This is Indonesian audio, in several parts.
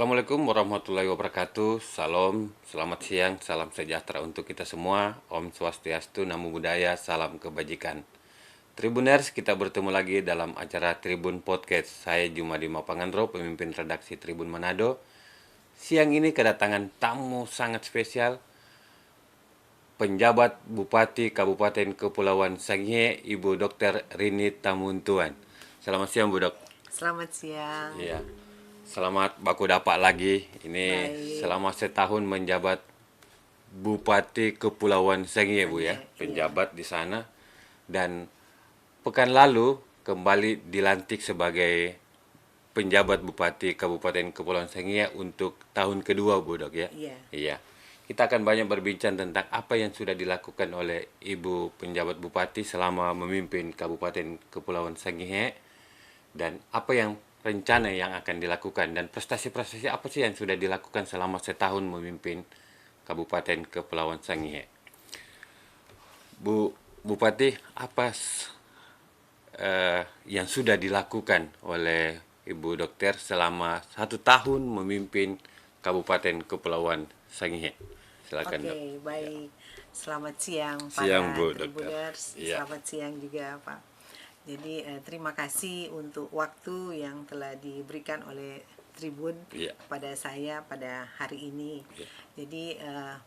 Assalamualaikum warahmatullahi wabarakatuh. Salam, selamat siang, salam sejahtera untuk kita semua. Om Swastiastu, Namo Buddhaya, salam kebajikan. Tribuners, kita bertemu lagi dalam acara Tribun Podcast. Saya Jumadi Mapangandro, pemimpin redaksi Tribun Manado. Siang ini kedatangan tamu sangat spesial, penjabat Bupati Kabupaten Kepulauan Sangihe, Ibu Dr. Rini Tamuntuan. Selamat siang, Bu Dok. Selamat siang. Iya. Selamat baku dapat lagi. Ini Baik. selama setahun menjabat Bupati Kepulauan Sangihe, Bu ya. Sangihe, Penjabat di sana. Dan pekan lalu kembali dilantik sebagai penjabat Bupati Kabupaten Kepulauan Sangihe untuk tahun kedua, Bu Dok ya. Iya. Iya. Kita akan banyak berbincang tentang apa yang sudah dilakukan oleh Ibu penjabat Bupati selama memimpin Kabupaten Kepulauan Sangihe, dan apa yang rencana yang akan dilakukan, dan prestasi-prestasi apa sih yang sudah dilakukan selama setahun memimpin Kabupaten Kepulauan Sangihe. Bu Bupati, apa yang sudah dilakukan oleh Ibu Dokter selama 1 tahun memimpin Kabupaten Kepulauan Sangihe? Silakan, Oke, Dok. baik. Selamat siang Siang, para Bu Dokter. Tribuners. Iya. Selamat siang juga, Pak. Jadi terima kasih untuk waktu yang telah diberikan oleh Tribun Iya. pada saya pada hari ini. Iya. Jadi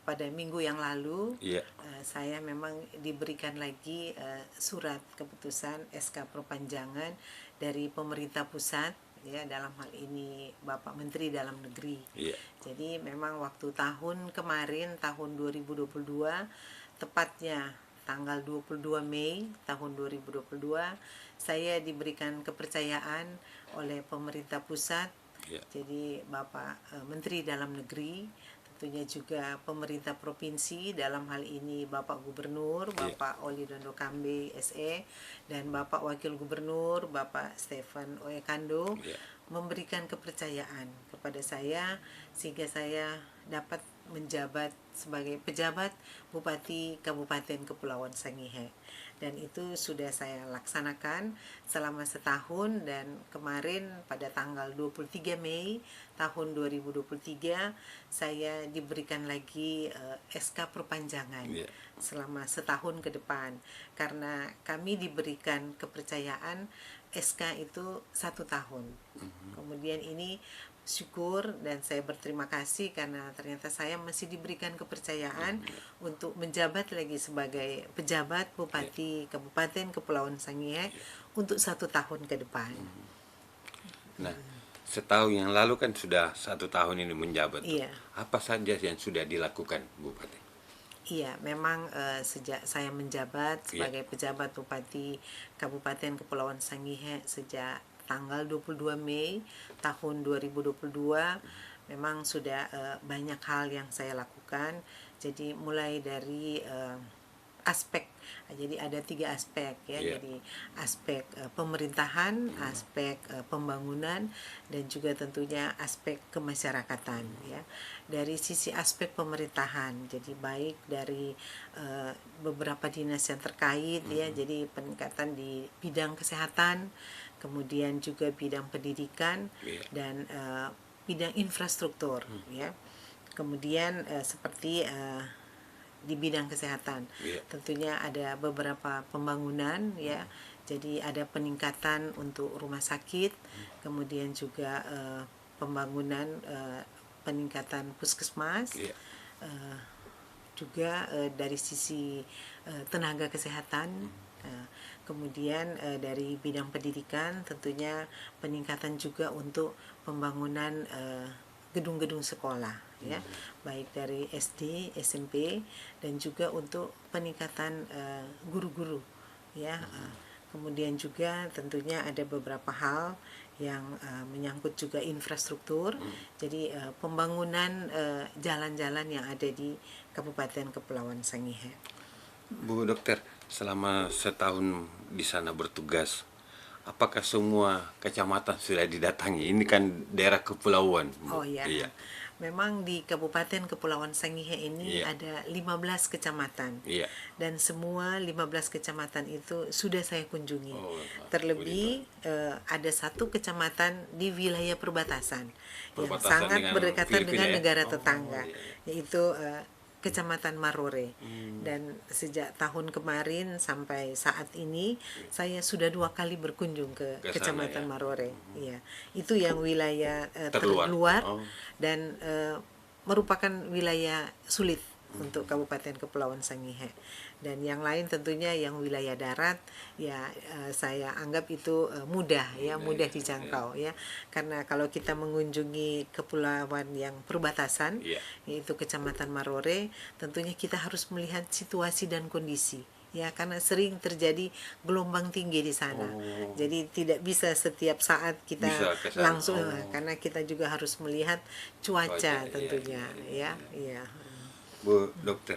pada minggu yang lalu Iya. saya memang diberikan lagi surat keputusan SK perpanjangan dari pemerintah pusat, ya, dalam hal ini Bapak Menteri Dalam Negeri. Iya. Jadi memang waktu tahun kemarin, tahun 2022, tepatnya tanggal 22 Mei tahun 2022, saya diberikan kepercayaan oleh pemerintah pusat. Iya. Jadi Bapak Menteri Dalam Negeri, tentunya juga pemerintah provinsi, dalam hal ini Bapak Gubernur, Bapak Oli Dondo Kambe SE, dan Bapak Wakil Gubernur, Bapak Stefan Oekando, Iya. memberikan kepercayaan kepada saya sehingga saya dapat menjabat sebagai pejabat Bupati Kabupaten Kepulauan Sangihe. Dan itu sudah saya laksanakan selama setahun, dan kemarin pada tanggal 23 Mei tahun 2023 saya diberikan lagi SK perpanjangan selama setahun ke depan, karena kami diberikan kepercayaan SK itu 1 tahun. Kemudian ini syukur dan saya berterima kasih karena ternyata saya masih diberikan kepercayaan untuk menjabat lagi sebagai pejabat Bupati Kabupaten Kepulauan Sangihe untuk 1 tahun ke depan. Nah, setahun yang lalu kan sudah 1 tahun ini menjabat. Iya. Apa saja yang sudah dilakukan, Bupati? Iya, memang sejak saya menjabat sebagai pejabat Bupati Kabupaten Kepulauan Sangihe sejak tanggal 22 Mei tahun 2022, memang sudah banyak hal yang saya lakukan. Jadi mulai dari aspek, jadi ada 3 aspek ya. Jadi aspek pemerintahan, aspek pembangunan, dan juga tentunya aspek kemasyarakatan ya. Dari sisi aspek pemerintahan, jadi baik dari beberapa dinas yang terkait ya, jadi peningkatan di bidang kesehatan, kemudian juga bidang pendidikan, dan bidang infrastruktur ya. Kemudian seperti di bidang kesehatan, tentunya ada beberapa pembangunan ya. Jadi ada peningkatan untuk rumah sakit, kemudian juga pembangunan peningkatan puskesmas, juga dari sisi tenaga kesehatan. Kemudian dari bidang pendidikan tentunya peningkatan juga untuk pembangunan gedung-gedung sekolah ya, baik dari SD, SMP, dan juga untuk peningkatan guru-guru ya. Kemudian juga tentunya ada beberapa hal yang menyangkut juga infrastruktur. Jadi pembangunan jalan-jalan yang ada di Kabupaten Kepulauan Sangihe. Bu Dokter, selama setahun di sana bertugas, apakah semua kecamatan sudah didatangi? Ini kan daerah kepulauan, Bu. Oh ya. Iya. Memang di Kabupaten Kepulauan Sangihe ini Iya. ada 15 kecamatan. Iya. Dan semua 15 kecamatan itu sudah saya kunjungi. Oh, Terlebih ada satu kecamatan di wilayah perbatasan yang Perbatasan sangat dengan berdekatan Filipina dengan ya? negara Oh, tetangga, iya, iya. yaitu Kecamatan Marore. Dan sejak tahun kemarin sampai saat ini saya sudah 2 kali berkunjung ke Ke sana, Kecamatan ya. Marore. Iya, itu yang wilayah Terluar. terluar Oh. dan merupakan wilayah sulit untuk Kabupaten Kepulauan Sangihe. Dan yang lain tentunya yang wilayah darat ya saya anggap itu mudah Mudah, dijangkau ya. Karena kalau kita mengunjungi kepulauan yang perbatasan Iya. yaitu Kecamatan Marore, tentunya kita harus melihat situasi dan kondisi ya, karena sering terjadi gelombang tinggi di sana. Oh. Jadi tidak bisa setiap saat kita Bisa ke sana. langsung Oh. karena kita juga harus melihat cuaca Cuaca, iya, tentunya iya, ya. Bu Dokter,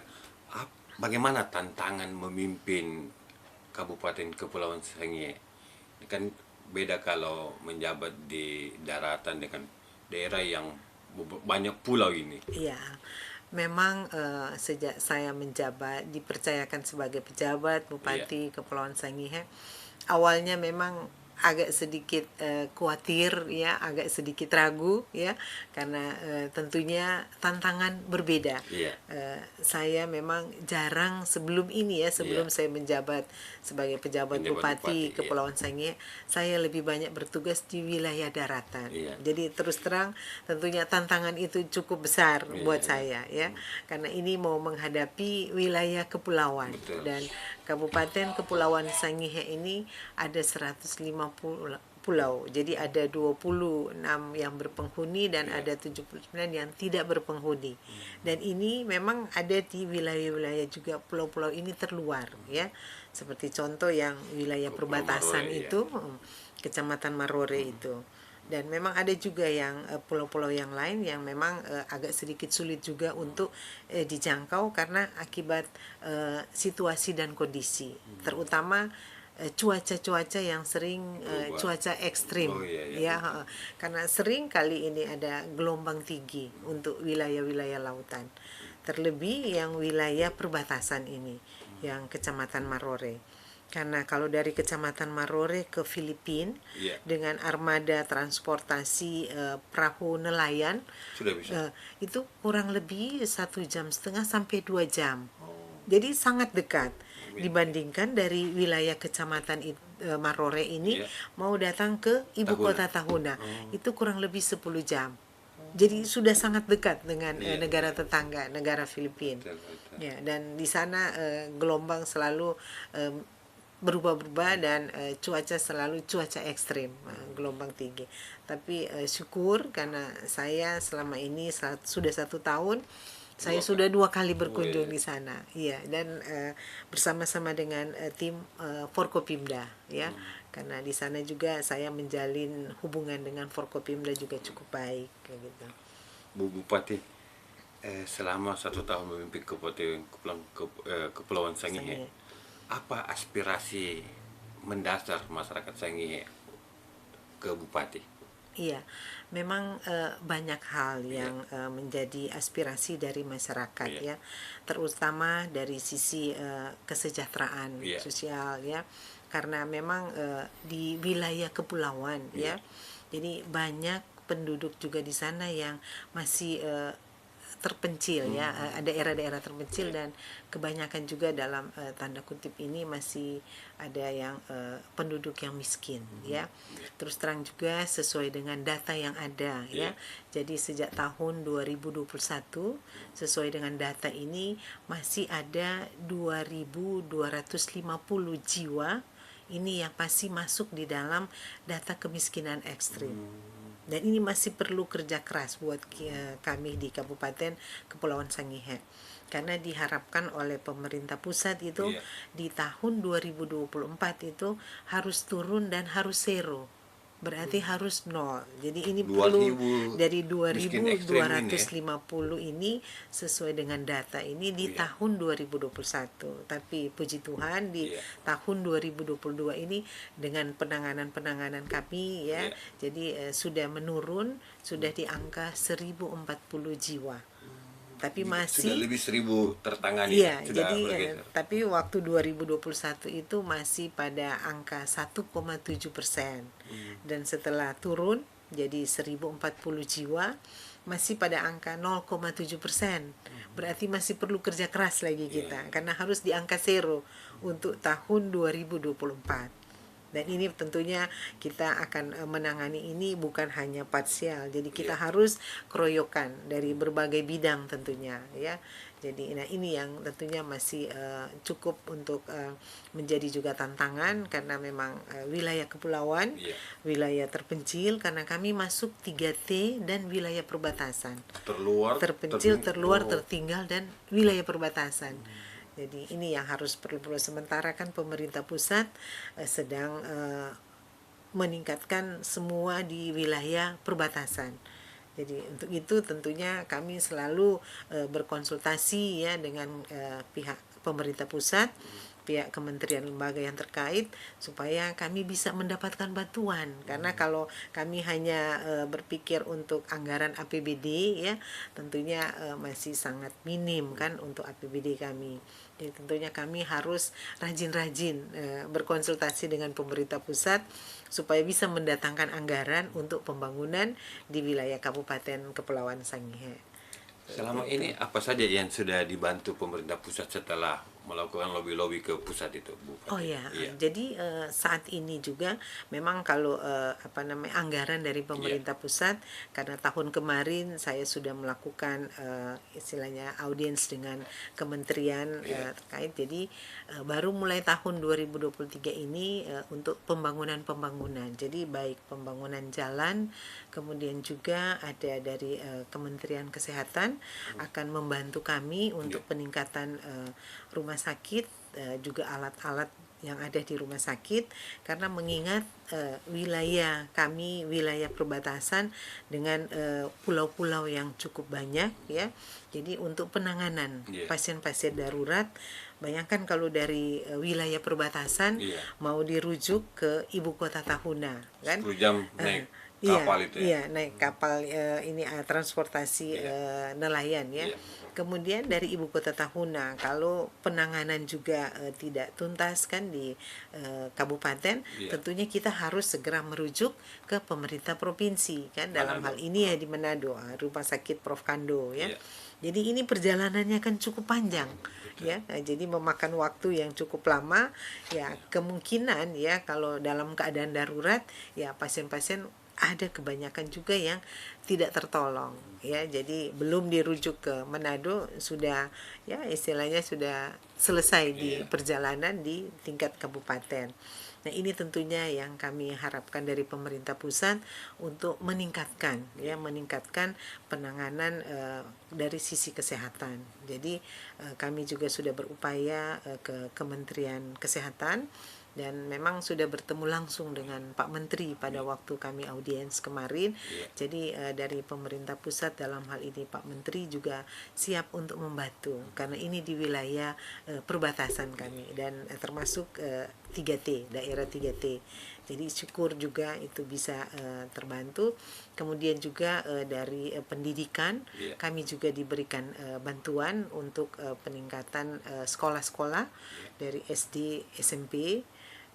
bagaimana tantangan memimpin Kabupaten Kepulauan Sangihe? Ini kan beda kalau menjabat di daratan dengan daerah yang banyak pulau ini. Iya, memang sejak saya menjabat dipercayakan sebagai pejabat Bupati Kepulauan Sangihe, awalnya memang agak sedikit khawatir ya, agak sedikit ragu ya, karena tentunya tantangan berbeda. Iya. Saya memang jarang sebelum ini ya, sebelum saya menjabat sebagai pejabat Penjabat Bupati bupati, Kepulauan Sangihe, saya lebih banyak bertugas di wilayah daratan. Iya. Jadi terus terang tentunya tantangan itu cukup besar buat saya ya, karena ini mau menghadapi wilayah kepulauan. Betul. Dan Kabupaten Kepulauan Sangihe ini ada 150 pulau. Jadi ada 26 yang berpenghuni dan ada 79 yang tidak berpenghuni. Dan ini memang ada di wilayah-wilayah juga, pulau-pulau ini terluar ya. Seperti contoh yang wilayah perbatasan Marore, itu Kecamatan Marore itu. Dan memang ada juga yang pulau-pulau yang lain yang memang agak sedikit sulit juga untuk dijangkau karena akibat situasi dan kondisi, terutama cuaca-cuaca yang sering cuaca ekstrim. Oh, iya. Ya, karena sering kali ini ada gelombang tinggi untuk wilayah-wilayah lautan, terlebih yang wilayah perbatasan ini yang Kecamatan Marore. Karena kalau dari Kecamatan Marore ke Filipina Iya. dengan armada transportasi perahu nelayan Sudah bisa. itu kurang lebih 1,5 jam sampai 2 jam. Oh. Jadi sangat dekat dibandingkan dari wilayah Kecamatan Marore ini Iya. mau datang ke ibu Tahuna. kota Tahuna itu kurang lebih 10 jam. Jadi sudah sangat dekat dengan Iya. negara tetangga, negara Filipina. Betul. Ya, dan di sana gelombang selalu berubah-ubah dan cuaca selalu cuaca ekstrim, gelombang tinggi. Tapi syukur karena saya selama ini sudah 1 tahun, saya sudah 2 kali berkunjung di sana, iya, dan bersama-sama dengan tim Forkopimda, ya, karena di sana juga saya menjalin hubungan dengan Forkopimda juga cukup baik, kayak gitu. Bu Bupati, selama 1 tahun memimpin Kepulauan Sangihe, apa aspirasi mendasar masyarakat Sangihe ke Bupati? Iya, memang banyak hal yang menjadi aspirasi dari masyarakat ya, terutama dari sisi kesejahteraan sosial ya, karena memang di wilayah kepulauan ya, jadi banyak penduduk juga di sana yang masih terpencil ya, ada daerah-daerah terpencil dan kebanyakan juga dalam tanda kutip ini masih ada yang penduduk yang miskin ya. Terus terang juga sesuai dengan data yang ada ya. Jadi sejak tahun 2021 sesuai dengan data ini masih ada 2.250 jiwa ini yang pasti masuk di dalam data kemiskinan ekstrim. Dan ini masih perlu kerja keras buat kami di Kabupaten Kepulauan Sangihe. Karena diharapkan oleh pemerintah pusat itu di tahun 2024 itu harus turun dan harus zero berarti harus nol. Jadi ini 2.000 perlu dari miskin ekstrim ini ya. 2.250 ini sesuai dengan data ini di Iya. tahun 2021. Tapi puji Tuhan di Iya. tahun 2022 ini dengan penanganan kami ya, Iya. jadi sudah menurun, sudah di angka 1040 jiwa. Tapi Sudah masih lebih 1.000 tertangani. iya, Sudah jadi bergeser. tapi waktu 2021 itu masih pada angka 1,7%. Dan setelah turun jadi 1040 jiwa masih pada angka 0,7%. Berarti masih perlu kerja keras lagi kita karena harus di angka zero untuk tahun 2024. Dan ini tentunya kita akan menangani ini bukan hanya parsial. Jadi kita harus keroyokan dari berbagai bidang tentunya ya. Jadi nah ini yang tentunya masih cukup untuk menjadi juga tantangan karena memang wilayah kepulauan, wilayah terpencil karena kami masuk 3T dan wilayah perbatasan. Terpencil, terluar, tertinggal dan wilayah perbatasan. Jadi ini yang harus perlu sementara kan pemerintah pusat sedang meningkatkan semua di wilayah perbatasan. Jadi untuk itu tentunya kami selalu berkonsultasi ya dengan pihak pemerintah pusat, pihak kementerian lembaga yang terkait supaya kami bisa mendapatkan bantuan karena kalau kami hanya berpikir untuk anggaran APBD ya tentunya masih sangat minim kan untuk APBD kami. Jadi tentunya kami harus rajin-rajin berkonsultasi dengan pemerintah pusat supaya bisa mendatangkan anggaran untuk pembangunan di wilayah Kabupaten Kepulauan Sangihe. Selama ini apa saja yang sudah dibantu pemerintah pusat setelah melakukan lobby-lobby ke pusat itu, Bu? Oh ya, jadi saat ini juga memang kalau anggaran dari pemerintah pusat karena tahun kemarin saya sudah melakukan istilahnya audiens dengan kementerian terkait. Jadi baru mulai tahun 2023 ini untuk pembangunan. Jadi baik pembangunan jalan, kemudian juga ada dari Kementerian Kesehatan akan membantu kami untuk peningkatan rumah sakit, juga alat-alat yang ada di rumah sakit karena mengingat wilayah kami wilayah perbatasan dengan pulau-pulau yang cukup banyak ya. Jadi untuk penanganan pasien-pasien darurat, bayangkan kalau dari wilayah perbatasan mau dirujuk ke ibu kota Tahuna kan 10 jam naik kapal itu ya. Iya, naik kapal ini transportasi nelayan ya. Kemudian dari ibu kota Tahuna, kalau penanganan juga tidak tuntas kan di kabupaten, tentunya kita harus segera merujuk ke pemerintah provinsi kan dalam hal ini ya di Manado, Rumah Sakit Prof Kando ya. Jadi ini perjalanannya kan cukup panjang ya. Nah, jadi memakan waktu yang cukup lama ya. Kemungkinan ya kalau dalam keadaan darurat ya pasien-pasien ada kebanyakan juga yang tidak tertolong ya, jadi belum dirujuk ke Manado sudah ya istilahnya sudah selesai di perjalanan di tingkat kabupaten. Nah ini tentunya yang kami harapkan dari pemerintah pusat untuk meningkatkan penanganan dari sisi kesehatan. Jadi kami juga sudah berupaya ke Kementerian Kesehatan dan memang sudah bertemu langsung dengan Pak Menteri pada waktu kami audiens kemarin. Jadi dari pemerintah pusat dalam hal ini Pak Menteri juga siap untuk membantu karena ini di wilayah perbatasan kami dan termasuk 3T, daerah 3T. Jadi syukur juga itu bisa terbantu. Kemudian juga dari pendidikan kami juga diberikan bantuan untuk peningkatan sekolah-sekolah dari SD, SMP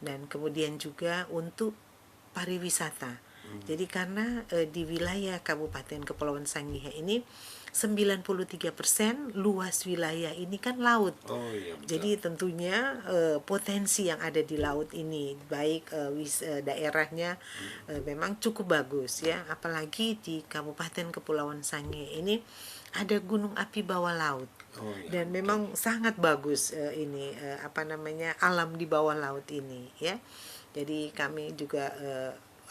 dan kemudian juga untuk pariwisata. Jadi karena di wilayah Kabupaten Kepulauan Sangihe ini 93% luas wilayah ini kan laut. Jadi tentunya potensi yang ada di laut ini baik daerahnya memang cukup bagus ya, apalagi di Kabupaten Kepulauan Sangihe ini ada gunung api bawah laut. Dan memang sangat bagus ini alam di bawah laut ini ya. Jadi kami juga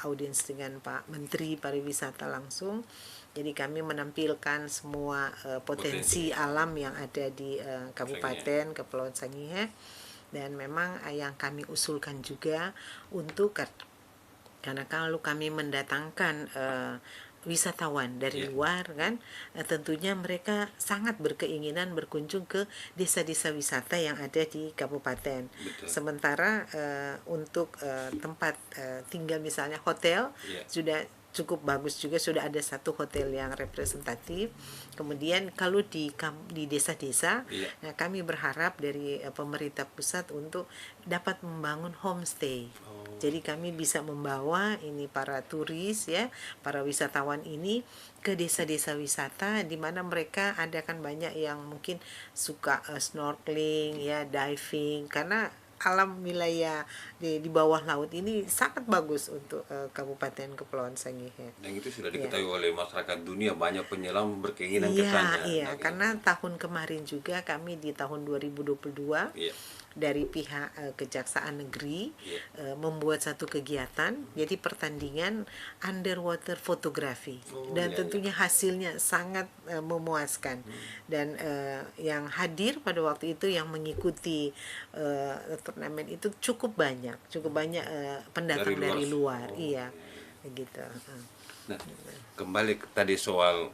audiens dengan Pak Menteri Pariwisata langsung. Jadi kami menampilkan semua potensi alam yang ada di Kabupaten Kepulauan Sangihe dan memang yang kami usulkan juga untuk Karena kalau kami mendatangkan wisatawan dari Iya. luar kan, tentunya mereka sangat berkeinginan berkunjung ke desa-desa wisata yang ada di kabupaten. Betul. Sementara untuk tempat tinggal misalnya hotel Iya. sudah cukup bagus juga, sudah ada satu hotel yang representatif. Kemudian kalau di desa-desa, Iya. nah, kami berharap dari pemerintah pusat untuk dapat membangun homestay. Jadi kami bisa membawa ini para turis ya, para wisatawan ini ke desa-desa wisata di mana mereka ada kan banyak yang mungkin suka snorkeling ya, diving, karena alam wilayah di bawah laut ini sangat bagus untuk Kabupaten Kepulauan Sangihe. Dan itu sudah Ya. diketahui oleh masyarakat dunia, banyak penyelam berkeinginan ke Iya, sana. iya, Nah, karena tahun kemarin juga kami di tahun 2022 iya. dari pihak Kejaksaan Negeri Iya. membuat satu kegiatan, jadi pertandingan underwater fotografi, Oh, dan iya, tentunya hasilnya sangat memuaskan. Dan yang hadir pada waktu itu yang mengikuti turnamen itu cukup banyak pendatang Dari luar. dari luar, Oh, iya, iya. begitu. Nah, kembali ke tadi soal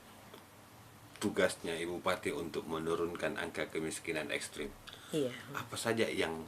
tugasnya Ibu Bupati untuk menurunkan angka kemiskinan ekstrim. Iya. Apa saja yang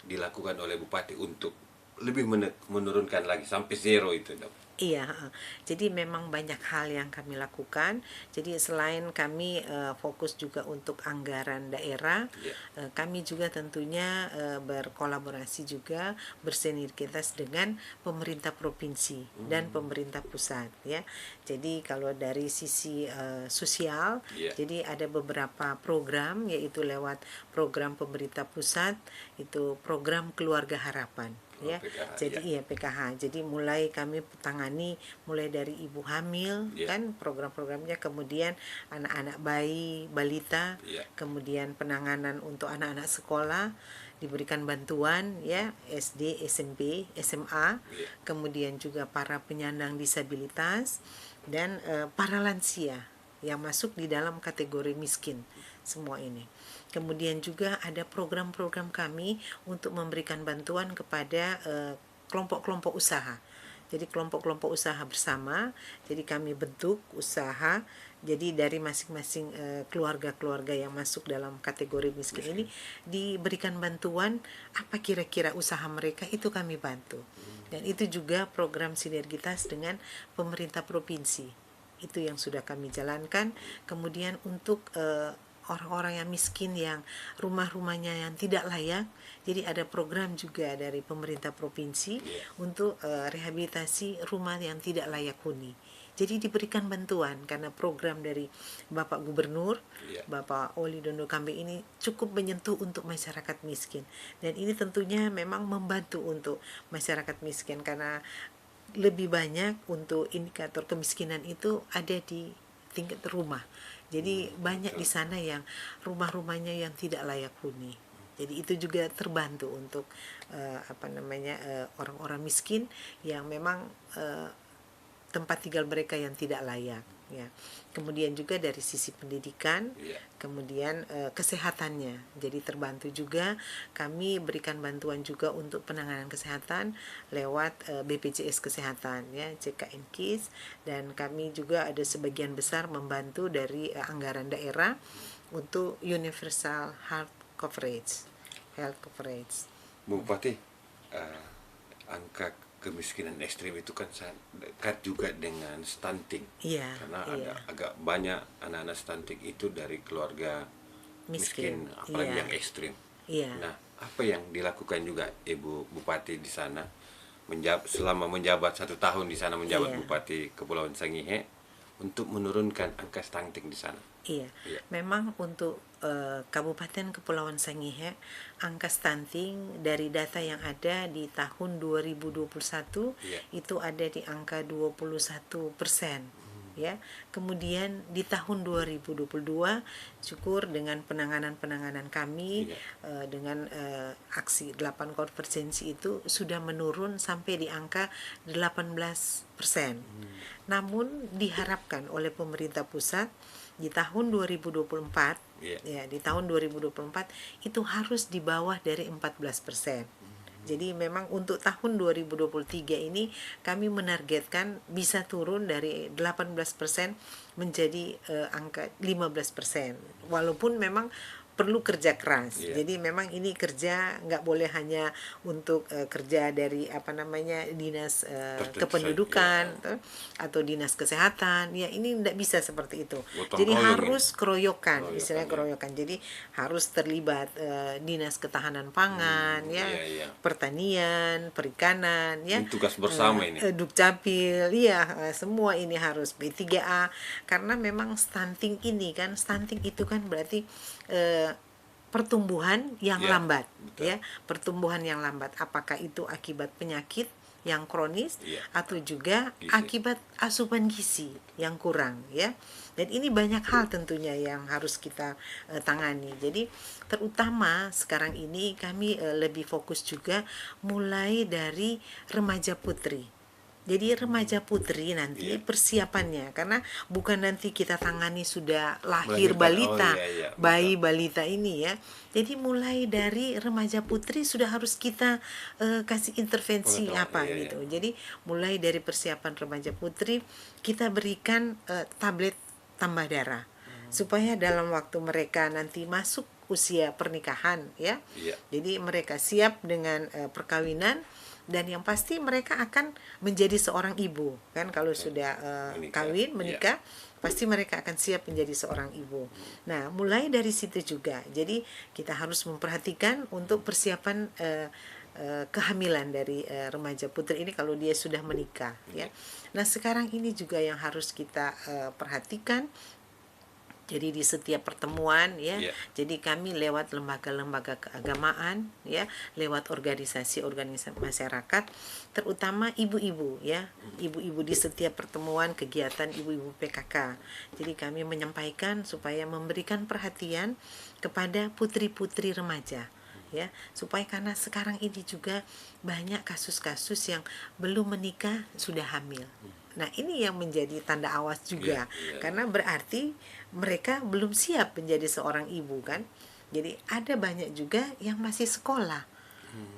dilakukan oleh Bupati untuk lebih menurunkan lagi sampai zero itu, Dok? Iya, heeh. Jadi memang banyak hal yang kami lakukan. Jadi selain kami fokus juga untuk anggaran daerah, Iya. kami juga tentunya berkolaborasi juga, bersinergitas dengan pemerintah provinsi dan pemerintah pusat ya. Jadi kalau dari sisi sosial, Iya. jadi ada beberapa program, yaitu lewat program pemerintah pusat, itu program Keluarga Harapan. Oh, Ya, PKH, jadi ya. iya PKH. Jadi mulai kami tangani mulai dari ibu hamil Iya. kan program-programnya, kemudian anak-anak bayi, balita, Iya. kemudian penanganan untuk anak-anak sekolah diberikan bantuan ya, SD, SMP, SMA, Iya. kemudian juga para penyandang disabilitas dan para lansia yang masuk di dalam kategori miskin, semua ini. Kemudian juga ada program-program kami untuk memberikan bantuan kepada kelompok-kelompok usaha. Jadi kelompok-kelompok usaha bersama, jadi kami bentuk usaha. Jadi dari masing-masing keluarga-keluarga yang masuk dalam kategori miskin ini diberikan bantuan, apa kira-kira usaha mereka itu kami bantu. Dan itu juga program sinergitas dengan pemerintah provinsi. Itu yang sudah kami jalankan. Kemudian untuk orang-orang yang miskin yang rumah-rumahnya yang tidak layak, jadi ada program juga dari pemerintah provinsi untuk rehabilitasi rumah yang tidak layak huni. Jadi diberikan bantuan karena program dari Bapak Gubernur, Iya. Bapak Oli Dondo Kambe ini cukup menyentuh untuk masyarakat miskin. Dan ini tentunya memang membantu untuk masyarakat miskin karena lebih banyak untuk indikator kemiskinan itu ada di tingkat rumah. Jadi banyak di sana yang rumah-rumahnya yang tidak layak huni. Jadi itu juga terbantu untuk orang-orang miskin yang memang tempat tinggal mereka yang tidak layak ya. Kemudian juga dari sisi pendidikan, Iya. kemudian kesehatannya. Jadi terbantu juga, kami berikan bantuan juga untuk penanganan kesehatan lewat BPJS Kesehatan ya, CKN KIS, dan kami juga ada sebagian besar membantu dari anggaran daerah untuk universal health coverage. Bu Bupati, angka kemiskinan ekstrim itu kan sangat dekat juga dengan stunting. Iya, Karena iya. ada agak banyak anak-anak stunting itu dari keluarga miskin, apalagi iya. yang ekstrim. Iya. Nah, apa yang dilakukan juga Ibu Bupati di sana selama menjabat 1 tahun di sana menjabat Iya. Bupati Kepulauan Sangihe untuk menurunkan angka stunting di sana? Iya, Iya. memang untuk Kabupaten Kepulauan Sangihe, angka stunting dari data yang ada di tahun 2021 Iya. itu ada di angka 21%. Ya, kemudian di tahun 2022 syukur dengan penanganan kami Iya. dengan aksi 8 konvergensi itu sudah menurun sampai di angka 18%. Namun diharapkan oleh pemerintah pusat di tahun 2024 Iya. ya, di tahun 2024 itu harus di bawah dari 14%. Jadi memang untuk tahun 2023 ini kami menargetkan bisa turun dari 18% menjadi angka 15%. Walaupun memang perlu kerja keras. Iya. Jadi memang ini kerja nggak boleh hanya untuk kerja dari dinas Tertentu kependudukan saja. atau dinas kesehatan. Ya ini nggak bisa seperti itu. Gotong Jadi royong harus keroyokan, Keroyokan, istilahnya ya. keroyokan. Jadi harus terlibat dinas ketahanan pangan, ya, Iya, iya. pertanian, perikanan, ya, Ini tugas bersama ini. Dukcapil, iya, semua ini harus B3A karena memang stunting itu kan berarti pertumbuhan yang Ya, lambat, betul. ya, pertumbuhan yang lambat. Apakah itu akibat penyakit yang kronis Iya. atau juga Gizi. akibat asupan gizi yang kurang, ya. Dan ini banyak hal tentunya yang harus kita tangani. Jadi terutama sekarang ini kami lebih fokus juga mulai dari remaja putri. Jadi remaja putri nanti Iya. persiapannya karena bukan nanti kita tangani sudah lahir Melahirkan. balita, Oh, iya, iya, betul. bayi balita ini, ya. Jadi mulai dari remaja putri sudah harus kita kasih intervensi Pengetahuan, apa iya, iya. gitu. Jadi mulai dari persiapan remaja putri kita berikan tablet tambah darah supaya dalam waktu mereka nanti masuk usia pernikahan, ya. Iya. Jadi mereka siap dengan perkawinan dan yang pasti mereka akan menjadi seorang ibu kan kalau sudah Menikah, kawin iya. menikah pasti mereka akan siap menjadi seorang ibu. Nah mulai dari situ juga jadi kita harus memperhatikan untuk persiapan kehamilan dari remaja putri ini kalau dia sudah menikah, ya. Nah sekarang ini juga yang harus kita perhatikan. Jadi di setiap pertemuan, ya, Iya. jadi kami lewat lembaga-lembaga keagamaan, ya, lewat organisasi-organisasi masyarakat, terutama ibu-ibu, ya, ibu-ibu di setiap pertemuan kegiatan ibu-ibu PKK. Jadi kami menyampaikan supaya memberikan perhatian kepada putri-putri remaja, ya, supaya karena sekarang ini juga banyak kasus-kasus yang belum menikah sudah hamil. Nah, ini yang menjadi tanda awas juga, Iya, iya. karena berarti mereka belum siap menjadi seorang ibu kan. Jadi ada banyak juga yang masih sekolah.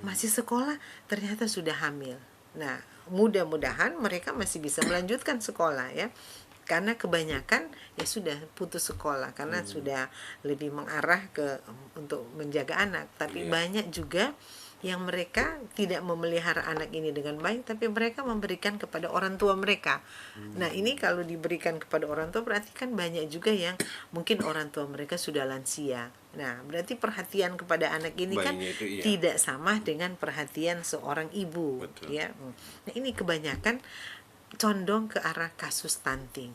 Masih sekolah ternyata sudah hamil. Nah, mudah-mudahan mereka masih bisa melanjutkan sekolah, ya. Karena kebanyakan ya sudah putus sekolah karena sudah lebih mengarah ke untuk menjaga anak. Tapi Iya. banyak juga yang mereka tidak memelihara anak ini dengan baik, tapi mereka memberikan kepada orang tua mereka. Nah ini kalau diberikan kepada orang tua berarti kan banyak juga yang mungkin orang tua mereka sudah lansia. Nah berarti perhatian kepada anak ini kan Bayinya itu, iya. tidak sama dengan perhatian seorang ibu. Betul. Ya. Nah ini kebanyakan condong ke arah kasus stunting.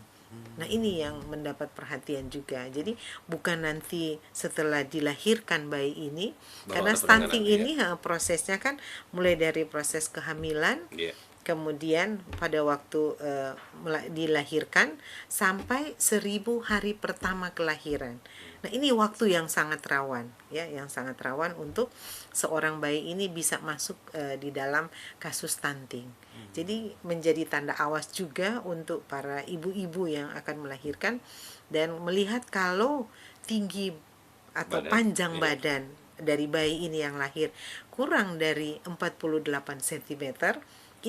Nah ini yang mendapat perhatian juga. Jadi bukan nanti setelah dilahirkan bayi ini, Baru karena ada stunting penanganan, ini prosesnya kan mulai dari proses kehamilan, Iya. kemudian pada waktu dilahirkan sampai 1000 hari pertama kelahiran. Nah ini waktu yang sangat rawan, ya, yang sangat rawan untuk seorang bayi ini bisa masuk di dalam kasus stunting. Jadi menjadi tanda awas juga untuk para ibu-ibu yang akan melahirkan dan melihat kalau tinggi atau Badan, panjang iya. badan dari bayi ini yang lahir kurang dari 48 cm,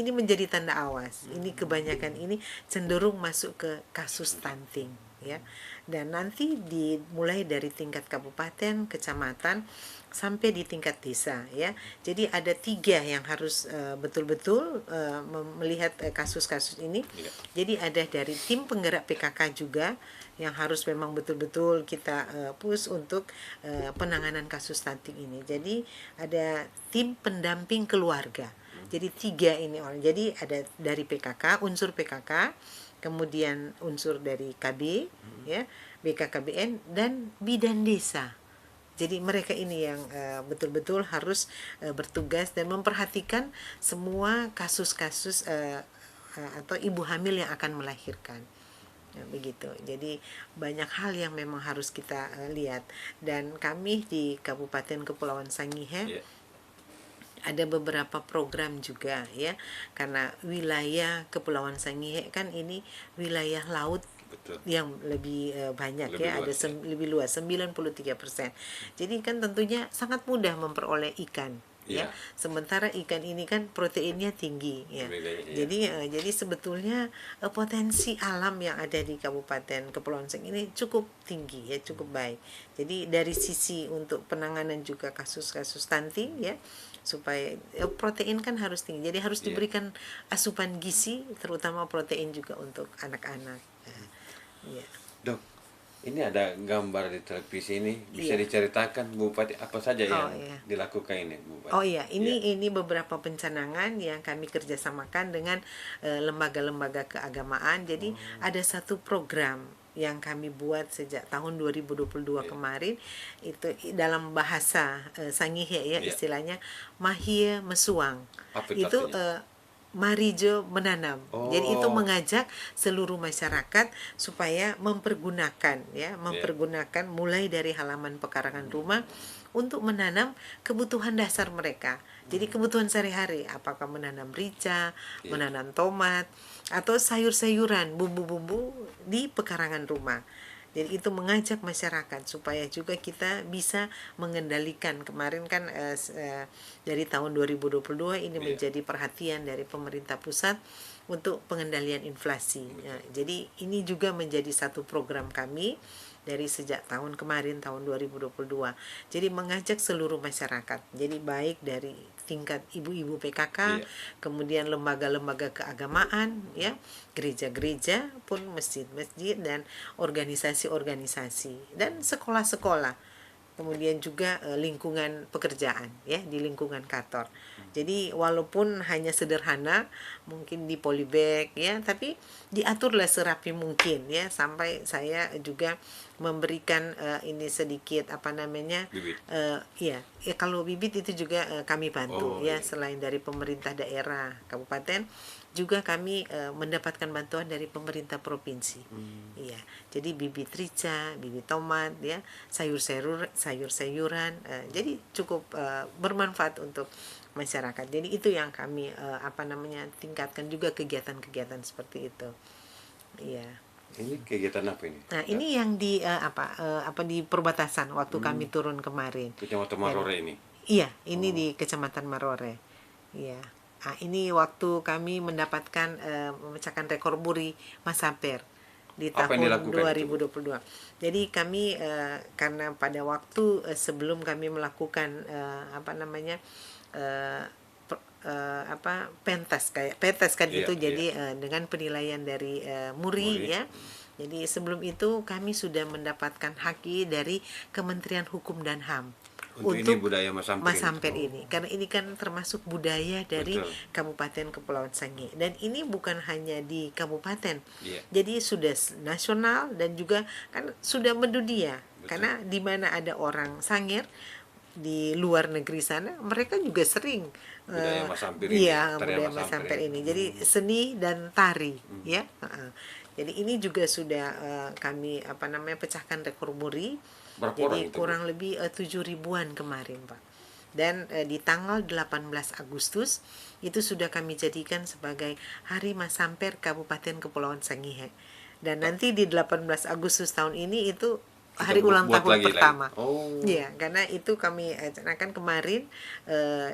ini menjadi tanda awas. Ini kebanyakan ini cenderung masuk ke kasus stunting, ya. Dan nanti dimulai dari tingkat kabupaten, kecamatan sampai di tingkat desa, ya. Jadi ada 3 yang harus betul-betul melihat kasus-kasus ini. Iya. Jadi ada dari tim penggerak PKK juga yang harus memang betul-betul kita push untuk penanganan kasus stunting ini. Jadi ada tim pendamping keluarga. Jadi 3 ini orang. Jadi ada dari PKK, unsur PKK, kemudian unsur dari KB, ya, BKKBN dan bidan desa. Jadi mereka ini yang betul-betul harus bertugas dan memperhatikan semua kasus-kasus atau ibu hamil yang akan melahirkan. Ya, begitu. Jadi banyak hal yang memang harus kita lihat. Dan kami di Kabupaten Kepulauan Sangihe, Iya. ada beberapa program juga, ya, karena wilayah Kepulauan Sangihe kan ini wilayah laut. Betul. Yang lebih banyak, Lebih ya, luas, lebih luas 93%. Jadi kan tentunya sangat mudah memperoleh ikan, ya. Iya. Sementara ikan ini kan proteinnya tinggi ya. Bedanya, iya. Jadi sebetulnya potensi alam yang ada di Kabupaten Kepulauan Seribu ini cukup tinggi ya, cukup baik. Jadi dari sisi untuk penanganan juga kasus-kasus stunting ya, supaya protein kan harus tinggi. Jadi harus Iya. diberikan asupan gizi, terutama protein juga untuk anak-anak. Ya. Dok, ini ada gambar di televisi ini, bisa Iya. diceritakan Bupati apa saja Oh, yang iya. dilakukan ini, Bupati? Oh iya, ini beberapa pencanangan yang kami kerjasamakan dengan lembaga-lembaga keagamaan. Jadi ada satu program yang kami buat sejak tahun 2022 Iya. kemarin, itu dalam bahasa Sangihe ya, Iya. istilahnya Mahia Mesuang. Apa Itu artinya? Marijo menanam. Jadi itu Oh. mengajak seluruh masyarakat supaya mempergunakan mulai dari halaman pekarangan rumah untuk menanam kebutuhan dasar mereka. Jadi kebutuhan sehari-hari, apakah menanam rica, Iya. menanam tomat, atau sayur-sayuran, bumbu-bumbu di pekarangan rumah. Jadi itu mengajak masyarakat supaya juga kita bisa mengendalikan. Kemarin kan dari tahun 2022 ini Iya. menjadi perhatian dari pemerintah pusat untuk pengendalian inflasi. Ya, jadi ini juga menjadi satu program kami dari sejak tahun kemarin, tahun 2022. Jadi mengajak seluruh masyarakat. Jadi baik dari tingkat ibu-ibu PKK, Iya. kemudian lembaga-lembaga keagamaan, ya, gereja-gereja pun, masjid-masjid, dan organisasi-organisasi, dan sekolah-sekolah. Kemudian juga lingkungan pekerjaan ya, di lingkungan kantor. Jadi walaupun hanya sederhana, mungkin di polybag ya, tapi diaturlah serapi mungkin ya, sampai saya juga memberikan ini sedikit apa namanya, Bibit. ya kalau bibit itu juga kami bantu Oh, ya, iya. selain dari pemerintah daerah kabupaten, juga kami mendapatkan bantuan dari pemerintah provinsi. Iya. Jadi bibit rica, bibit tomat ya, sayur-sayuran, jadi cukup bermanfaat untuk masyarakat. Jadi itu yang kami tingkatkan juga kegiatan-kegiatan seperti itu. Iya. Ini kegiatan apa ini? Nah, ini yang di di perbatasan waktu kami turun kemarin. Kecamatan Marore ini. Iya, ini di Kecamatan Marore. Iya. Nah, ini waktu kami mendapatkan memecahkan rekor muri Masamper di Apa yang tahun dilakukan 2022. Jadi kami karena pada waktu sebelum kami melakukan pentas kan Iya, itu, iya. jadi dengan penilaian dari muri Muri. ya. Jadi sebelum itu kami sudah mendapatkan haki dari Kementerian Hukum dan HAM Untuk ini budaya Masamper ini. Masamper ini, karena ini kan termasuk budaya dari Betul. Kabupaten Kepulauan Sangihe, dan ini bukan hanya di kabupaten, Iya. jadi sudah nasional dan juga kan sudah mendunia. Betul. Karena di mana ada orang Sangir di luar negeri sana, mereka juga sering Budaya Masamper ini, iya, tarian budaya Masamper Masamper ini. Jadi seni dan tari ya. Jadi ini juga sudah kami pecahkan rekor muri. Berapa Jadi orang itu, Bu? kurang lebih 7 ribuan kemarin, Pak. Dan di tanggal 18 Agustus itu sudah kami jadikan sebagai Hari Masamper Kabupaten Kepulauan Sangihe. Dan nanti di 18 Agustus tahun ini itu Kita hari ulang buat tahun lagi. pertama. Oh. Iya, karena itu kami canangkan kemarin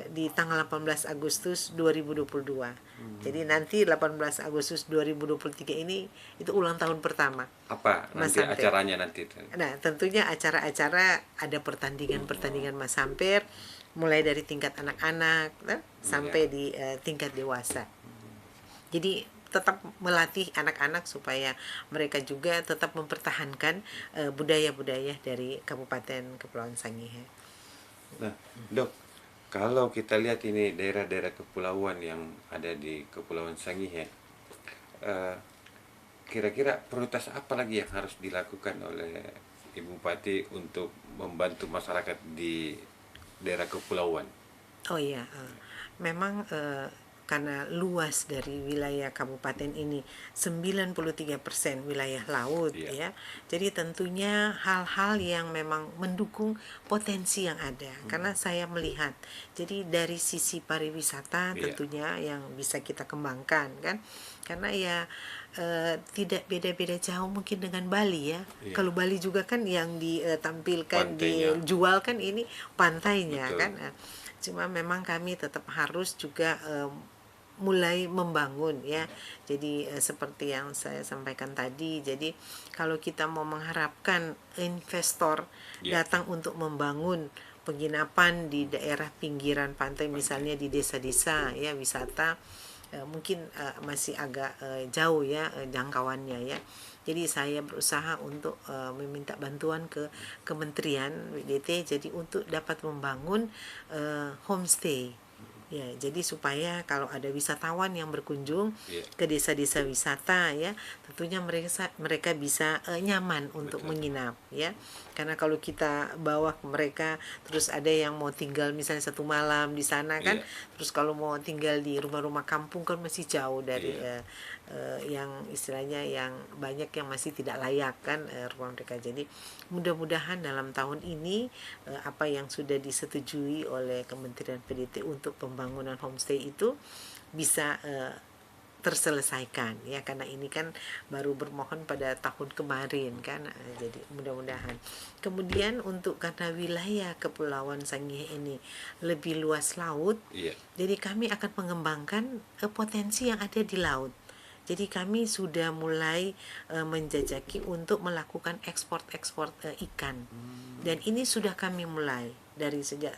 di tanggal 18 Agustus 2022. Jadi nanti 18 Agustus 2023 ini itu ulang tahun pertama. Apa nanti Masamper. acaranya nanti? Nah, tentunya acara-acara, ada pertandingan-pertandingan Masamper mulai dari tingkat anak-anak sampai di tingkat dewasa. Jadi tetap melatih anak-anak supaya mereka juga tetap mempertahankan budaya-budaya dari Kabupaten Kepulauan Sangihe. Nah, Dok, kalau kita lihat ini daerah-daerah kepulauan yang ada di Kepulauan Sangihe, kira-kira prioritas apa lagi yang harus dilakukan oleh Ibu Bupati untuk membantu masyarakat di daerah kepulauan? Oh iya, memang karena luas dari wilayah kabupaten ini 93% wilayah laut Iya. ya. Jadi tentunya hal-hal yang memang mendukung potensi yang ada. Karena saya melihat, jadi dari sisi pariwisata Iya. tentunya yang bisa kita kembangkan kan. Karena ya tidak beda-beda jauh mungkin dengan Bali ya. Iya. Kalau Bali juga kan yang ditampilkan, Pantainya. dijual kan ini pantainya. Betul. Kan. Cuma memang kami tetap harus juga mulai membangun ya. Jadi seperti yang saya sampaikan tadi, jadi kalau kita mau mengharapkan investor datang untuk membangun penginapan di daerah pinggiran pantai, misalnya di desa-desa ya, wisata, mungkin masih agak jauh ya jangkauannya ya. Jadi saya berusaha untuk meminta bantuan ke Kementerian WDT jadi untuk dapat membangun homestay. Ya, jadi supaya kalau ada wisatawan yang berkunjung ke desa-desa wisata ya, tentunya mereka bisa nyaman untuk menginap ya. Karena kalau kita bawa ke mereka terus ada yang mau tinggal misalnya 1 malam di sana kan, terus kalau mau tinggal di rumah-rumah kampung kan masih jauh dari yang istilahnya yang banyak yang masih tidak layak kan rumah mereka. Jadi mudah-mudahan dalam tahun ini apa yang sudah disetujui oleh Kementerian PDT untuk pembangunan homestay itu bisa terselesaikan ya, karena ini kan baru bermohon pada tahun kemarin kan, jadi mudah-mudahan. Kemudian untuk karena wilayah Kepulauan Sangihe ini lebih luas laut, jadi kami akan mengembangkan potensi yang ada di laut. Jadi kami sudah mulai menjajaki untuk melakukan ekspor ikan. Dan ini sudah kami mulai dari sejak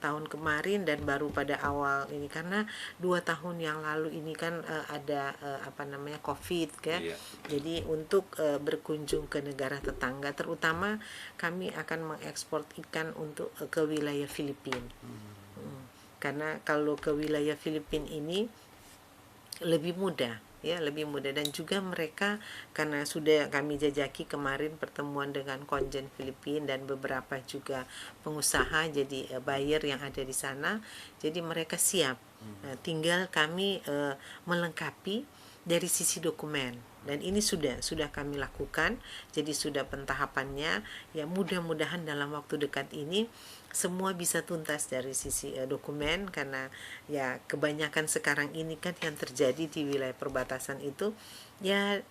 tahun kemarin dan baru pada awal ini, karena 2 tahun yang lalu ini kan ada COVID kan. Jadi untuk berkunjung ke negara tetangga, terutama kami akan mengekspor ikan untuk ke wilayah Filipina. Karena kalau ke wilayah Filipina ini lebih mudah ya, lebih mudah, dan juga mereka karena sudah kami jajaki kemarin pertemuan dengan konjen Filipina dan beberapa juga pengusaha jadi buyer yang ada di sana, jadi mereka siap. Tinggal kami melengkapi dari sisi dokumen, dan ini sudah kami lakukan, jadi sudah pentahapannya ya. Mudah-mudahan dalam waktu dekat ini semua bisa tuntas dari sisi dokumen, karena ya kebanyakan sekarang ini kan yang terjadi di wilayah perbatasan itu ya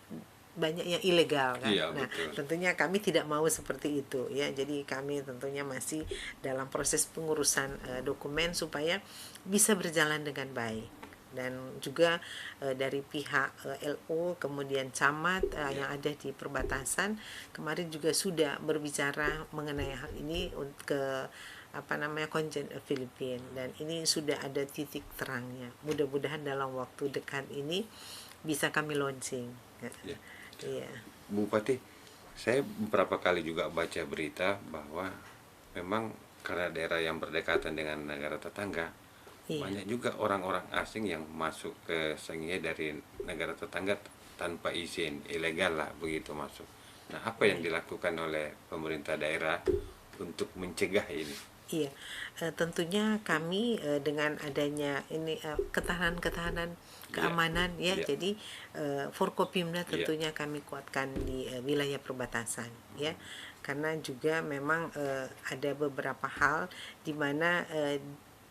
banyak yang ilegal kan. Nah, tentunya kami tidak mau seperti itu ya. Jadi kami tentunya masih dalam proses pengurusan dokumen supaya bisa berjalan dengan baik. Dan juga dari pihak LO kemudian camat yang ada di perbatasan kemarin juga sudah berbicara mengenai hal ini ke konjen Filipina, dan ini sudah ada titik terangnya. Mudah-mudahan dalam waktu dekat ini bisa kami launching. Iya. Bupati, saya beberapa kali juga baca berita bahwa memang karena daerah yang berdekatan dengan negara tetangga, banyak juga orang-orang asing yang masuk ke Sangihe dari negara tetangga tanpa izin, ilegal lah begitu masuk. Nah, apa yang dilakukan oleh pemerintah daerah untuk mencegah ini? Iya, tentunya kami dengan adanya ini ketahanan keamanan ya, jadi Forkopimda tentunya kami kuatkan di wilayah perbatasan ya, karena juga memang ada beberapa hal di mana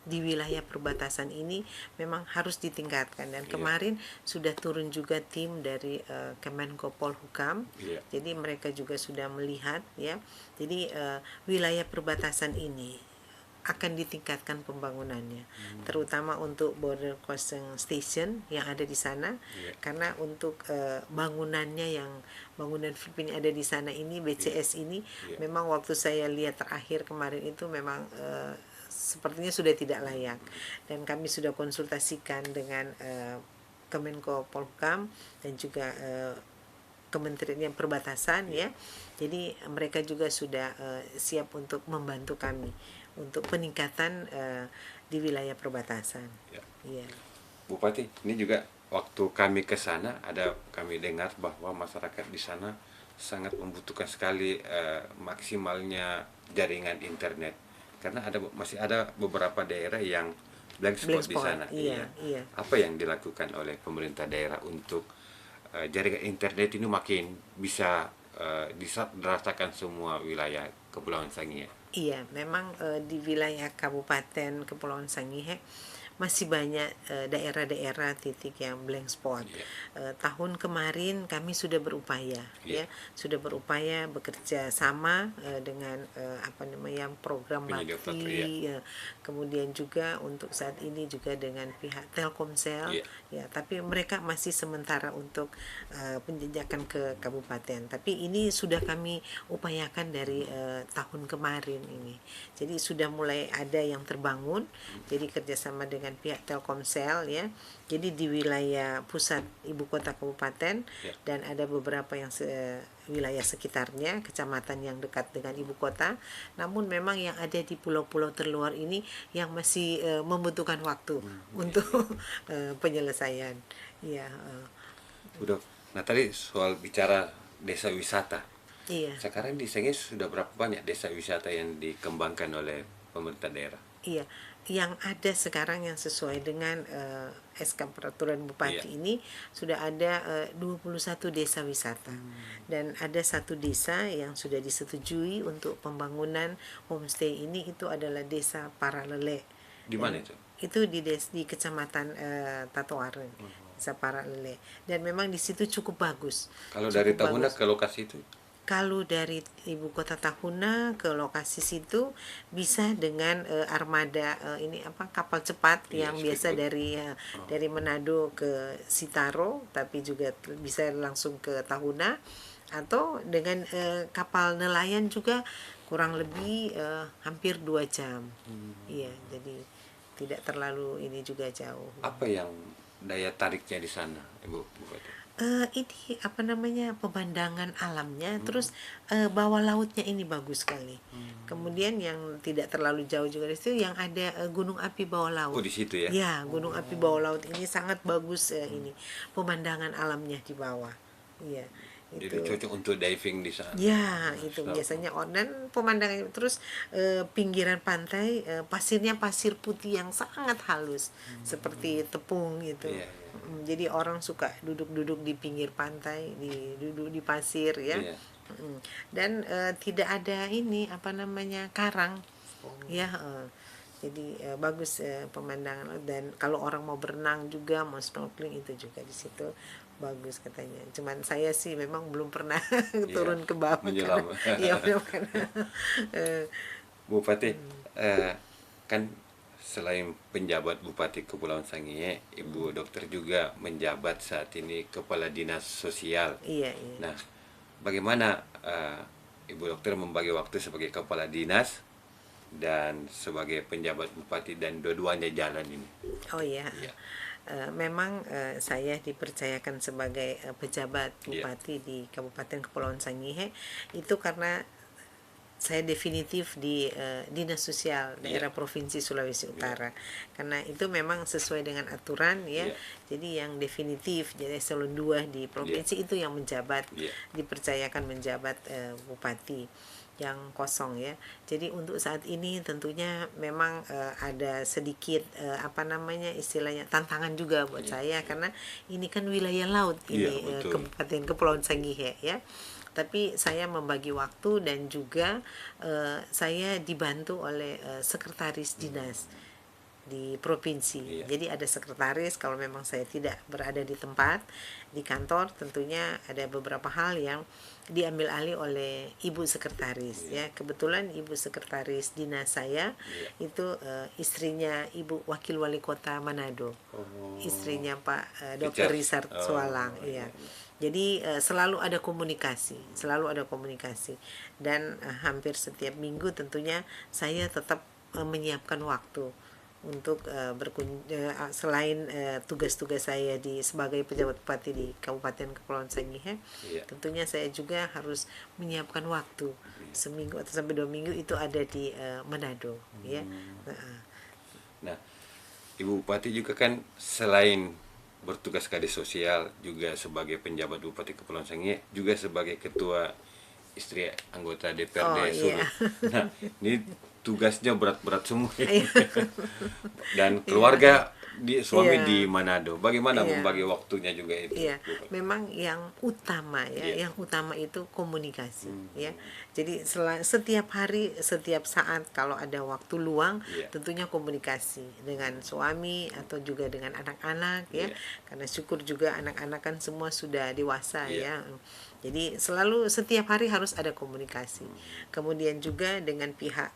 di wilayah perbatasan ini memang harus ditingkatkan, dan kemarin sudah turun juga tim dari Kemenko Polhukam. Jadi mereka juga sudah melihat ya, jadi wilayah perbatasan ini akan ditingkatkan pembangunannya, terutama untuk border crossing station yang ada di sana, karena untuk bangunannya yang bangunan Filipina ada di sana ini BCS ini memang waktu saya lihat terakhir kemarin itu memang sepertinya sudah tidak layak, dan kami sudah konsultasikan dengan Kemenko Polhukam dan juga Kementerian Perbatasan ya. Jadi mereka juga sudah siap untuk membantu kami untuk peningkatan di wilayah perbatasan. Iya. Bupati, ini juga waktu kami ke sana kami dengar bahwa masyarakat di sana sangat membutuhkan sekali maksimalnya jaringan internet, karena masih ada beberapa daerah yang blank spot di sana. Iya. Apa yang dilakukan oleh pemerintah daerah untuk jaringan internet ini makin bisa dirasakan semua wilayah Kepulauan Sangihe? Iya, memang di wilayah Kabupaten Kepulauan Sangihe masih banyak daerah-daerah titik yang blank spot. Tahun kemarin kami sudah berupaya, ya, sudah berupaya bekerja sama dengan apa namanya program Penyedia platform, bakti, kemudian juga untuk saat ini juga dengan pihak Telkomsel, ya, tapi mereka masih sementara untuk penjajakan ke kabupaten. Tapi ini sudah kami upayakan dari tahun kemarin ini. Jadi sudah mulai ada yang terbangun. Jadi kerjasama dengan pihak Telkomsel, ya. Jadi di wilayah pusat ibu kota kabupaten dan ada beberapa yang wilayah sekitarnya, kecamatan yang dekat dengan ibu kota. Namun memang yang ada di pulau-pulau terluar ini yang masih membutuhkan waktu untuk penyelesaian. Ya. Udah. Nah tadi soal bicara desa wisata. Iya. Sekarang di Sengih sudah berapa banyak desa wisata yang dikembangkan oleh pemerintah daerah? Iya, yang ada sekarang yang sesuai dengan SK Peraturan Bupati ini sudah ada 21 desa wisata. Dan ada satu desa yang sudah disetujui untuk pembangunan homestay ini, itu adalah Desa Paralele. Di mana itu? Itu di Kecamatan Tatoaren. Desa Paralele. Dan memang di situ cukup bagus. Kalau Cukup dari Tahuna bagus. ke lokasi itu? Kalau dari ibu kota Tahuna ke lokasi situ bisa dengan armada ini apa kapal cepat yang biasa dari Manado ke Sitaro, tapi juga bisa langsung ke Tahuna, atau dengan kapal nelayan juga kurang lebih hampir 2 jam. Iya, jadi tidak terlalu ini juga jauh. Apa yang daya tariknya di sana, Ibu Bupati? Ini apa namanya pemandangan alamnya, terus bawah lautnya ini bagus sekali. Kemudian yang tidak terlalu jauh juga dari situ yang ada gunung api bawah laut. Oh di situ ya? Ya, gunung api bawah laut ini sangat bagus, ini pemandangan alamnya di bawah. Iya. Jadi Itu. cocok untuk diving di sana. Ya, itu biasanya dan pemandangan terus pinggiran pantai, pasirnya pasir putih yang sangat halus seperti tepung gitu. Iya, Jadi orang suka duduk-duduk di pinggir pantai, duduk di pasir, ya. Iya. Dan tidak ada ini apa namanya karang. Ya, jadi bagus pemandangan laut. Dan kalau orang mau berenang juga, mau snorkeling, itu juga di situ bagus katanya. Cuman saya sih memang belum pernah turun ke bawah menyelam. Iya, belum pernah. Bupati, kan selain penjabat Bupati Kepulauan Sangihe, Ibu Dokter juga menjabat saat ini Kepala Dinas Sosial. Iya, iya. Nah, bagaimana Ibu Dokter membagi waktu sebagai Kepala Dinas dan sebagai penjabat Bupati, dan dua-duanya jalan ini? Oh iya. Iya. Memang saya dipercayakan sebagai pejabat bupati di Kabupaten Kepulauan Sangihe itu karena saya definitif di Dinas Sosial daerah Provinsi Sulawesi Utara. Karena itu memang sesuai dengan aturan, ya. Jadi yang definitif, jadi eselon 2 di provinsi itu yang menjabat, dipercayakan menjabat bupati. Yang kosong, ya. Jadi untuk saat ini tentunya memang ada sedikit apa namanya istilahnya tantangan juga buat saya, karena ini kan wilayah laut ini, Kabupaten Kepulauan Sangihe, ya. Tapi saya membagi waktu dan juga saya dibantu oleh sekretaris dinas di provinsi. Jadi ada sekretaris kalau memang saya tidak berada di tempat di kantor, tentunya ada beberapa hal yang diambil alih oleh ibu sekretaris, ya. Kebetulan ibu sekretaris dinas saya itu istrinya Ibu Wakil Wali Kota Manado. Istrinya Pak Dr. Richard Sualang, iya. Jadi selalu ada komunikasi, dan hampir setiap minggu tentunya saya tetap menyiapkan waktu untuk selain tugas-tugas saya sebagai pejabat bupati di Kabupaten Kepulauan Sangihe, tentunya saya juga harus menyiapkan waktu seminggu atau sampai 2 minggu itu ada di Manado, ya. Nah, Ibu Bupati juga kan selain bertugas kadis sosial, juga sebagai penjabat Bupati Kepulauan Sangihe, juga sebagai ketua istri anggota DPRD Sulut. Nah, ini tugasnya berat-berat semua. Dan keluarga suami Iya. di Manado. Bagaimana Iya. membagi waktunya juga itu, Iya, Bu? memang yang utama ya, Iya. yang utama itu komunikasi Hmm. ya. Jadi setiap hari, setiap saat kalau ada waktu luang, Iya. tentunya komunikasi dengan suami atau juga dengan anak-anak ya. Iya. Karena syukur juga anak-anak kan semua sudah dewasa Iya. ya. Jadi selalu setiap hari harus ada komunikasi. Kemudian juga dengan pihak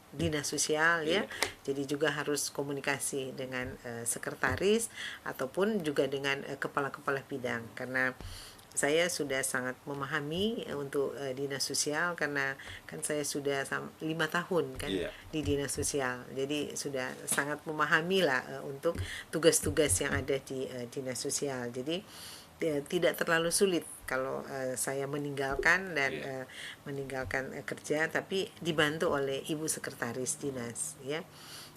dinas sosial ya, Iya. jadi juga harus komunikasi dengan sekretaris ataupun juga dengan kepala-kepala bidang, karena saya sudah sangat memahami untuk dinas sosial, karena kan saya sudah 5 tahun kan Iya. di dinas sosial, jadi sudah sangat memahami lah untuk tugas-tugas yang ada di dinas sosial. Jadi tidak terlalu sulit kalau saya meninggalkan dan Iya. meninggalkan kerja, tapi dibantu oleh ibu sekretaris dinas ya.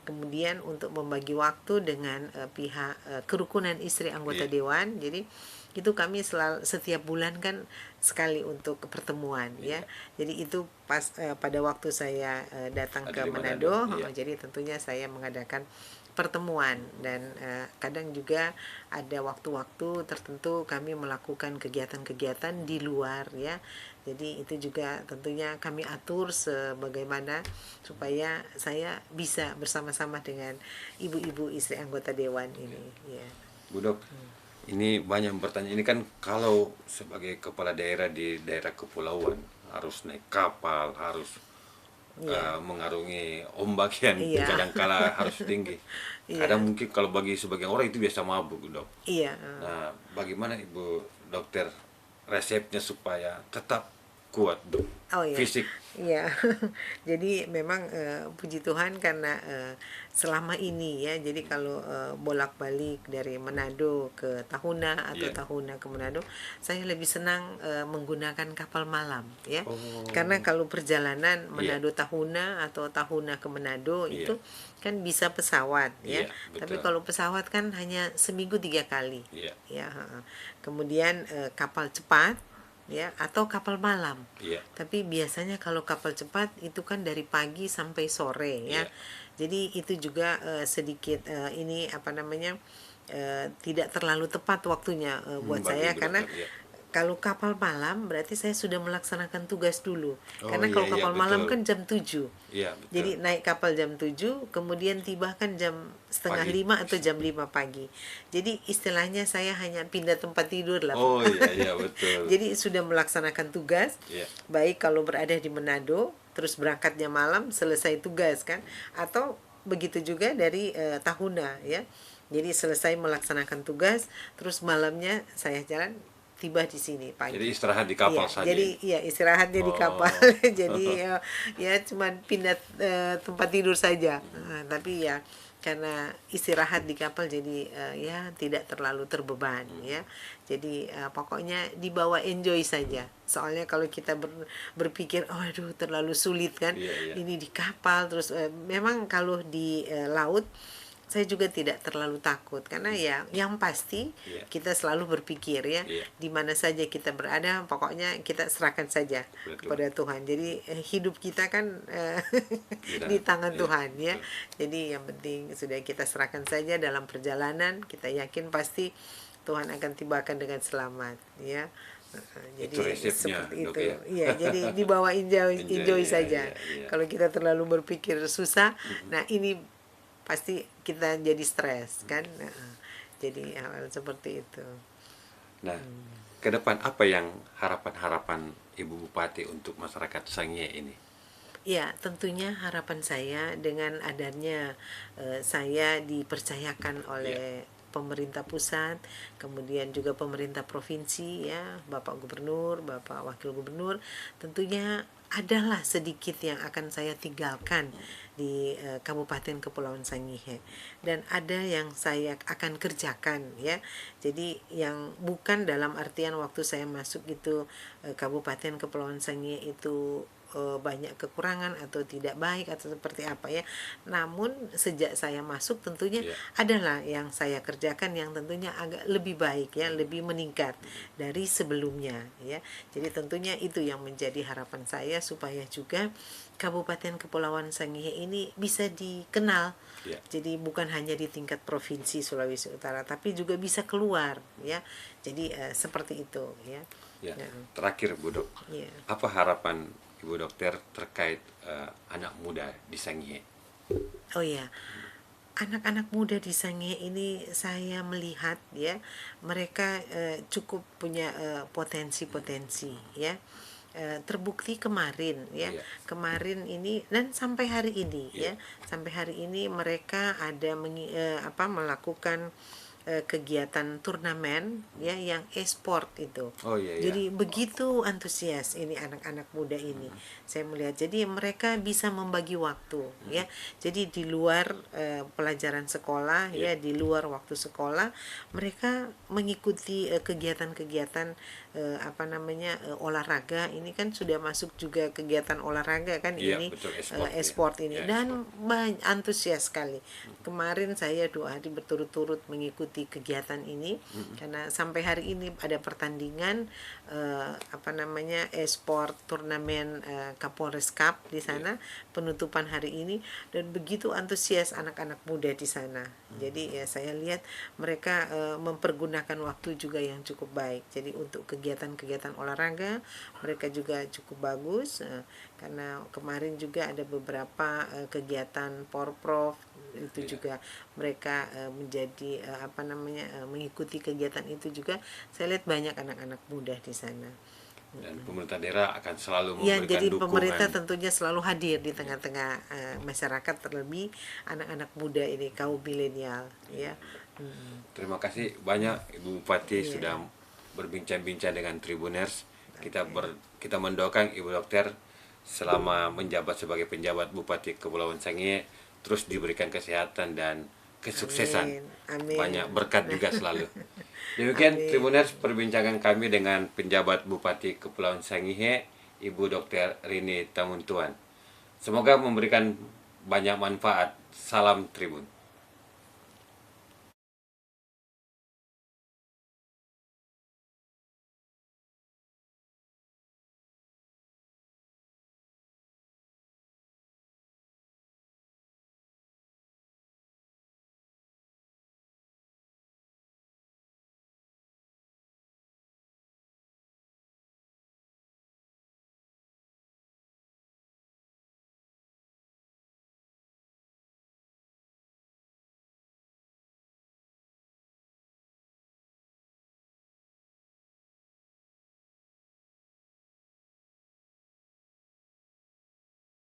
Kemudian untuk membagi waktu dengan pihak kerukunan istri anggota Iya. dewan, jadi itu kami setiap bulan kan sekali untuk pertemuan Iya. ya. Jadi itu pas pada waktu saya datang Ada ke di Manado, Manado, iya. jadi tentunya saya mengadakan pertemuan, dan kadang juga ada waktu-waktu tertentu kami melakukan kegiatan-kegiatan di luar ya. Jadi itu juga tentunya kami atur sebagaimana supaya saya bisa bersama-sama dengan ibu-ibu istri anggota dewan ini ya. Bu Dok, ini banyak bertanya. Ini kan kalau sebagai kepala daerah di daerah kepulauan harus naik kapal, harus Iya. mengarungi ombak yang Iya. kadangkala harus tinggi. Iya. Kadang mungkin kalau bagi sebagian orang itu biasa mabuk, Dok. Iya. Nah, bagaimana Ibu Dokter resepnya supaya tetap kuat, Dok? Oh ya. Fisik. Iya. Jadi memang puji Tuhan karena selama ini ya, jadi kalau bolak-balik dari Manado ke Tahuna atau Iya. Tahuna ke Manado, saya lebih senang menggunakan kapal malam ya. Oh. Karena kalau perjalanan Iya. Manado Tahuna atau Tahuna ke Manado Iya. itu kan bisa pesawat ya. Iya, Tapi betul. kalau pesawat kan hanya seminggu 3 kali. Iya. Ya, kemudian kapal cepat ya atau kapal malam. Iya. Tapi biasanya kalau kapal cepat itu kan dari pagi sampai sore ya. Iya. Jadi itu juga sedikit ini apa namanya, tidak terlalu tepat waktunya buat Bagi saya, Ibu karena Dokter, iya. kalau kapal malam berarti saya sudah melaksanakan tugas dulu. Oh, Karena iya, kalau iya, kapal malam betul. kan jam 7. Iya, betul. Jadi naik kapal jam 7, kemudian tiba kan jam setengah Pagi. 5 atau jam 5 pagi. Jadi istilahnya saya hanya pindah tempat tidur lah. Oh, iya, iya, betul. Jadi sudah melaksanakan tugas, Iya. baik kalau berada di Manado, terus berangkatnya malam, selesai tugas kan. Atau begitu juga dari Tahuna ya. Jadi selesai melaksanakan tugas, terus malamnya saya jalan, tiba di sini pagi. Jadi istirahat di kapal Iya, saja. jadi iya istirahatnya di Oh. kapal. Jadi ya cuman pindah tempat tidur saja. Tapi ya karena istirahat di kapal jadi ya tidak terlalu terbeban ya. Jadi pokoknya dibawa enjoy saja. Soalnya kalau kita berpikir, oh aduh terlalu sulit kan, Iya, iya. ini di kapal terus memang kalau di laut saya juga tidak terlalu takut, karena ya yang pasti Iya. kita selalu berpikir ya, Iya. di mana saja kita berada pokoknya kita serahkan saja Betul. kepada Tuhan. Jadi hidup kita kan Iya. di tangan Iya, Tuhan ya. betul. Jadi yang penting sudah kita serahkan saja dalam perjalanan, kita yakin pasti Tuhan akan tibakan dengan selamat ya. Jadi Itu resepnya, seperti Dok, itu. ya. Iya, jadi dibawa enjoy Enjoy, iya, saja. iya, iya. Kalau kita terlalu berpikir susah, nah ini pasti kita jadi stres kan. Jadi hal-hal seperti itu. Nah, ke depan apa yang harapan-harapan Ibu Bupati untuk masyarakat Sangihe ini? Ya, tentunya harapan saya dengan adanya saya dipercayakan oleh pemerintah pusat, kemudian juga pemerintah provinsi ya, Bapak Gubernur, Bapak Wakil Gubernur, tentunya adalah sedikit yang akan saya tinggalkan di Kabupaten Kepulauan Sangihe, dan ada yang saya akan kerjakan ya. Jadi yang bukan dalam artian waktu saya masuk itu Kabupaten Kepulauan Sangihe itu banyak kekurangan atau tidak baik atau seperti apa ya. Namun sejak saya masuk tentunya Ya. adalah yang saya kerjakan yang tentunya agak lebih baik ya, lebih meningkat dari sebelumnya ya. Jadi tentunya itu yang menjadi harapan saya supaya juga Kabupaten Kepulauan Sangihe ini bisa dikenal. Ya. Jadi bukan hanya di tingkat provinsi Sulawesi Utara, tapi juga bisa keluar ya. Jadi seperti itu ya. Ya. Ya. Terakhir Bu Dok, Ya. apa harapan Ibu Dokter terkait anak muda di Sangihe? Oh ya, anak-anak muda di Sangihe ini saya melihat ya, mereka cukup punya potensi-potensi ya. Terbukti kemarin ya, Iya. kemarin ini dan sampai hari ini Iya. ya, sampai hari ini mereka ada melakukan kegiatan turnamen ya yang e-sport itu. Oh iya, iya. Jadi begitu antusias ini anak-anak muda ini. Saya melihat jadi mereka bisa membagi waktu ya. Jadi di luar pelajaran sekolah ya, di luar waktu sekolah mereka mengikuti kegiatan-kegiatan olahraga. Ini kan sudah masuk juga kegiatan olahraga kan Iya, ini betul, e-sport, e-sport ya. ini Ya, dan antusias sekali. Kemarin saya 2 hari berturut-turut mengikuti kegiatan ini karena sampai hari ini ada pertandingan e-sport turnamen Kapolres Cup di sana penutupan hari ini dan begitu antusias anak-anak muda di sana. Jadi ya saya lihat mereka mempergunakan waktu juga yang cukup baik. Jadi untuk kegiatan-kegiatan olahraga mereka juga cukup bagus karena kemarin juga ada beberapa kegiatan porprov itu juga mereka menjadi mengikuti kegiatan itu juga. Saya lihat banyak anak-anak muda di sana. Dan pemerintah daerah akan selalu Ya, memberikan jadi dukungan. pemerintah tentunya selalu hadir di tengah-tengah masyarakat, terlebih anak-anak muda ini kaum milenial ya. Terima kasih banyak Ibu Bupati Iya. sudah berbincang-bincang dengan Tribuners. Kita mendoakan Ibu Dokter selama menjabat sebagai penjabat Bupati Kepulauan Sangihe terus diberikan kesehatan dan kesuksesan. Amin. Amin. Banyak berkat juga selalu. Demikian Amin. Tribuners perbincangan kami dengan penjabat Bupati Kepulauan Sangihe, Ibu Dokter Rini Tamuntuan. Semoga memberikan banyak manfaat. Salam Tribun.